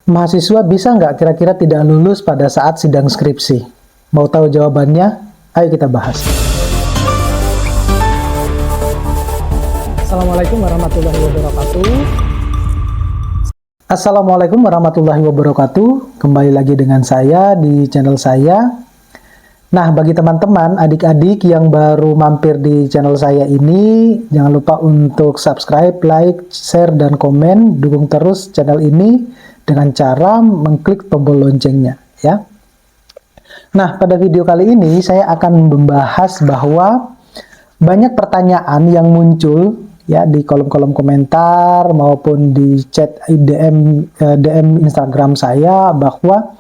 Mahasiswa bisa nggak kira-kira tidak lulus pada saat sidang skripsi? Mau tahu jawabannya? Ayo kita bahas. Assalamualaikum warahmatullahi wabarakatuh. Assalamualaikum warahmatullahi wabarakatuh. Kembali lagi dengan saya di channel saya. Nah, bagi teman-teman, adik-adik yang baru mampir di channel saya ini, jangan lupa untuk subscribe, like, share, dan komen. Dukung terus channel ini dengan cara mengklik tombol loncengnya, ya. Nah, pada video kali ini saya akan membahas bahwa banyak pertanyaan yang muncul ya di kolom-kolom komentar maupun di chat DM Instagram saya, bahwa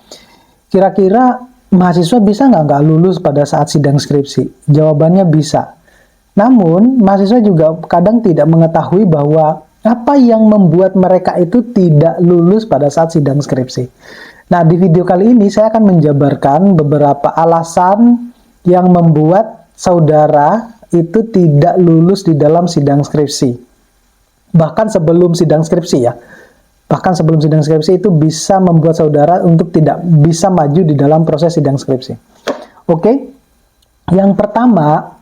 kira-kira mahasiswa bisa nggak lulus pada saat sidang skripsi? Jawabannya bisa. Namun, mahasiswa juga kadang tidak mengetahui bahwa apa yang membuat mereka itu tidak lulus pada saat sidang skripsi. Nah, di video kali ini saya akan menjabarkan beberapa alasan yang membuat saudara itu tidak lulus di dalam sidang skripsi. Bahkan sebelum sidang skripsi ya. Bahkan sebelum sidang skripsi itu bisa membuat saudara untuk tidak bisa maju di dalam proses sidang skripsi. Oke? Yang pertama,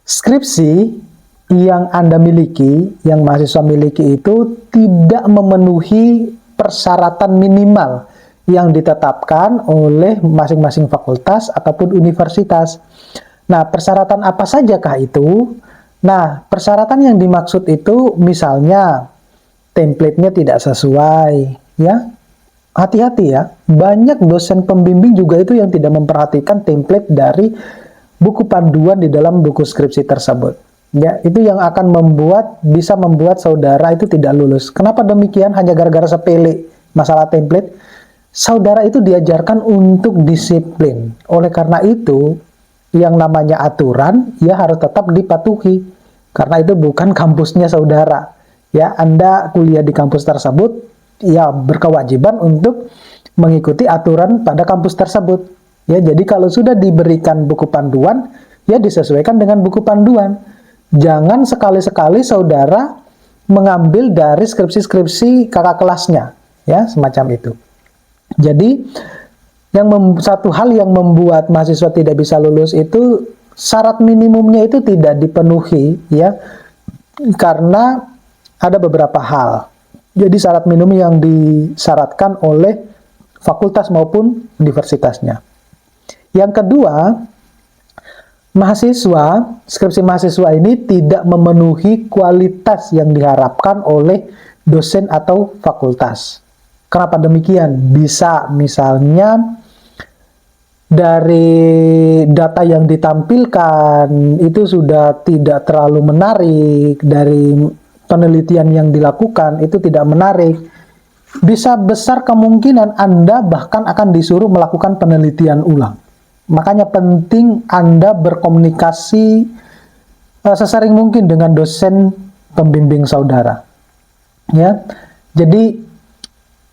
skripsi yang Anda miliki, yang mahasiswa miliki itu tidak memenuhi persyaratan minimal yang ditetapkan oleh masing-masing fakultas ataupun universitas. Nah, persyaratan apa sajakah itu? Nah, persyaratan yang dimaksud itu misalnya template-nya tidak sesuai, ya. Hati-hati ya, banyak dosen pembimbing juga itu yang tidak memperhatikan template dari buku panduan di dalam buku skripsi tersebut. Ya, itu yang akan bisa membuat saudara itu tidak lulus. Kenapa demikian? Hanya gara-gara sepele masalah template. Saudara itu diajarkan untuk disiplin. Oleh karena itu, yang namanya aturan ya harus tetap dipatuhi. Karena itu bukan kampusnya saudara. Ya, Anda kuliah di kampus tersebut ya berkewajiban untuk mengikuti aturan pada kampus tersebut. Ya, jadi kalau sudah diberikan buku panduan, ya disesuaikan dengan buku panduan. Jangan sekali-sekali saudara mengambil dari skripsi-skripsi kakak kelasnya, ya, semacam itu. Jadi, satu hal yang membuat mahasiswa tidak bisa lulus itu syarat minimumnya itu tidak dipenuhi, ya, karena ada beberapa hal. Jadi syarat minimum yang disyaratkan oleh fakultas maupun universitasnya. Yang kedua, skripsi mahasiswa ini tidak memenuhi kualitas yang diharapkan oleh dosen atau fakultas. Kenapa demikian? Bisa misalnya dari data yang ditampilkan itu sudah tidak terlalu menarik, dari penelitian yang dilakukan itu tidak menarik. Bisa besar kemungkinan Anda bahkan akan disuruh melakukan penelitian ulang. Makanya penting Anda berkomunikasi sesering mungkin dengan dosen pembimbing saudara. Ya. Jadi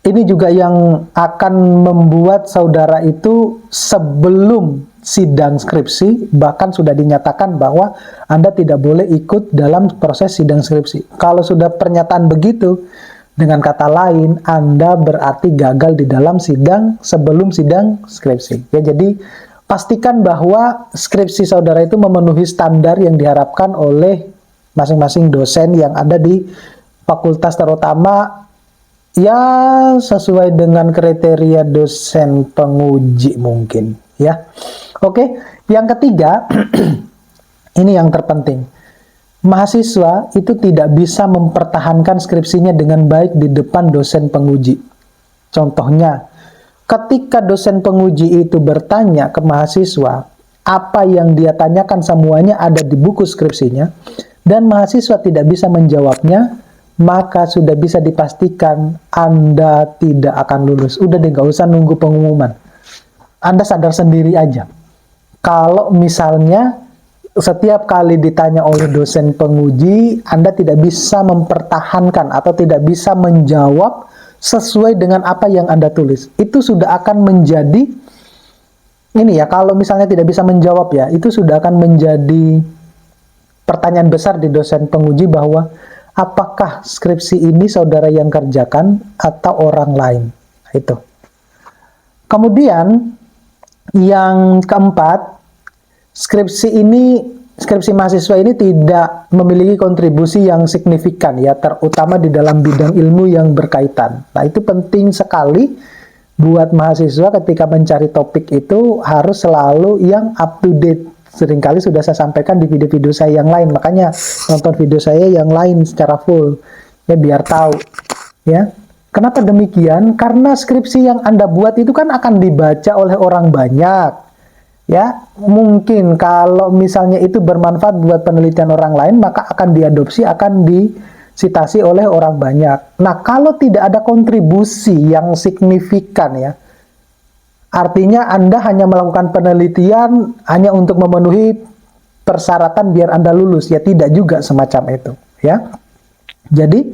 ini juga yang akan membuat saudara itu sebelum sidang skripsi bahkan sudah dinyatakan bahwa Anda tidak boleh ikut dalam proses sidang skripsi. Kalau sudah pernyataan begitu, dengan kata lain Anda berarti gagal di dalam sebelum sidang skripsi. Ya, jadi pastikan bahwa skripsi saudara itu memenuhi standar yang diharapkan oleh masing-masing dosen yang ada di fakultas, terutama ya sesuai dengan kriteria dosen penguji mungkin, ya. Oke, yang ketiga, ini yang terpenting. Mahasiswa itu tidak bisa mempertahankan skripsinya dengan baik di depan dosen penguji. Contohnya, ketika dosen penguji itu bertanya ke mahasiswa, apa yang dia tanyakan semuanya ada di buku skripsinya, dan mahasiswa tidak bisa menjawabnya, maka sudah bisa dipastikan Anda tidak akan lulus. Udah deh, nggak usah nunggu pengumuman. Anda sadar sendiri aja. Kalau misalnya setiap kali ditanya oleh dosen penguji, Anda tidak bisa mempertahankan atau tidak bisa menjawab sesuai dengan apa yang Anda tulis, itu sudah akan menjadi, ini ya, kalau misalnya tidak bisa menjawab ya, itu sudah akan menjadi pertanyaan besar di dosen penguji bahwa apakah skripsi ini saudara yang kerjakan atau orang lain. itu. Kemudian yang keempat, skripsi mahasiswa ini tidak memiliki kontribusi yang signifikan ya, terutama di dalam bidang ilmu yang berkaitan. Nah, itu penting sekali buat mahasiswa ketika mencari topik itu harus selalu yang up to date. Seringkali sudah saya sampaikan di video-video saya yang lain, makanya nonton video saya yang lain secara full ya biar tahu ya. Kenapa demikian? Karena skripsi yang Anda buat itu kan akan dibaca oleh orang banyak. Ya, mungkin kalau misalnya itu bermanfaat buat penelitian orang lain, maka akan diadopsi, akan disitasi oleh orang banyak. Nah, kalau tidak ada kontribusi yang signifikan ya, artinya Anda hanya melakukan penelitian hanya untuk memenuhi persyaratan biar Anda lulus, ya tidak juga semacam itu, ya. Jadi,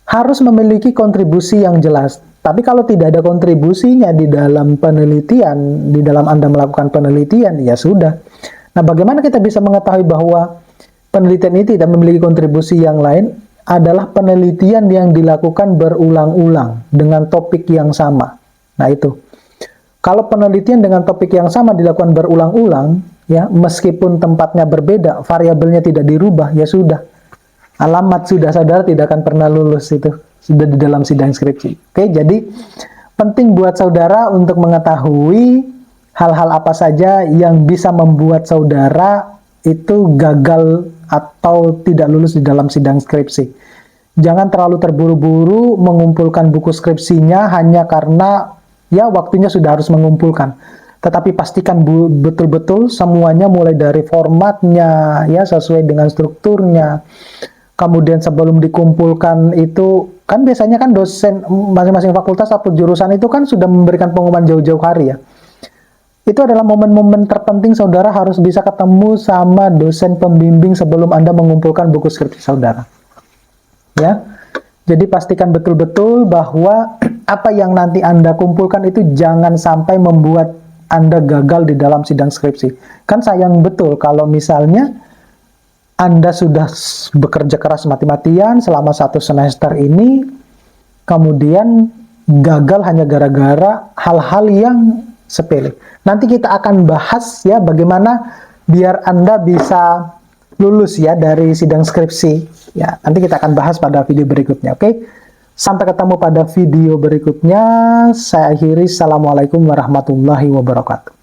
harus memiliki kontribusi yang jelas. Tapi kalau tidak ada kontribusinya di dalam penelitian, di dalam Anda melakukan penelitian, ya sudah. Nah, bagaimana kita bisa mengetahui bahwa penelitian ini tidak memiliki kontribusi yang lain? Adalah penelitian yang dilakukan berulang-ulang dengan topik yang sama. Nah, itu. Kalau penelitian dengan topik yang sama dilakukan berulang-ulang, ya, meskipun tempatnya berbeda, variabelnya tidak dirubah, ya sudah. Alamat sudah, saudara tidak akan pernah lulus itu. Sudah di dalam sidang skripsi. Oke, jadi penting buat saudara untuk mengetahui hal-hal apa saja yang bisa membuat saudara itu gagal atau tidak lulus di dalam sidang skripsi. Jangan terlalu terburu-buru mengumpulkan buku skripsinya hanya karena ya waktunya sudah harus mengumpulkan. Tetapi pastikan betul-betul semuanya mulai dari formatnya ya sesuai dengan strukturnya. Kemudian sebelum dikumpulkan itu, kan biasanya kan dosen masing-masing fakultas atau jurusan itu kan sudah memberikan pengumuman jauh-jauh hari ya. Itu adalah momen-momen terpenting saudara harus bisa ketemu sama dosen pembimbing sebelum Anda mengumpulkan buku skripsi saudara. Ya. Jadi pastikan betul-betul bahwa apa yang nanti Anda kumpulkan itu jangan sampai membuat Anda gagal di dalam sidang skripsi. Kan sayang betul kalau misalnya Anda sudah bekerja keras mati-matian selama 1 semester ini, kemudian gagal hanya gara-gara hal-hal yang sepele. Nanti kita akan bahas ya bagaimana biar Anda bisa lulus ya dari sidang skripsi. Ya, nanti kita akan bahas pada video berikutnya, oke? Sampai ketemu pada video berikutnya. Saya akhiri. Assalamualaikum warahmatullahi wabarakatuh.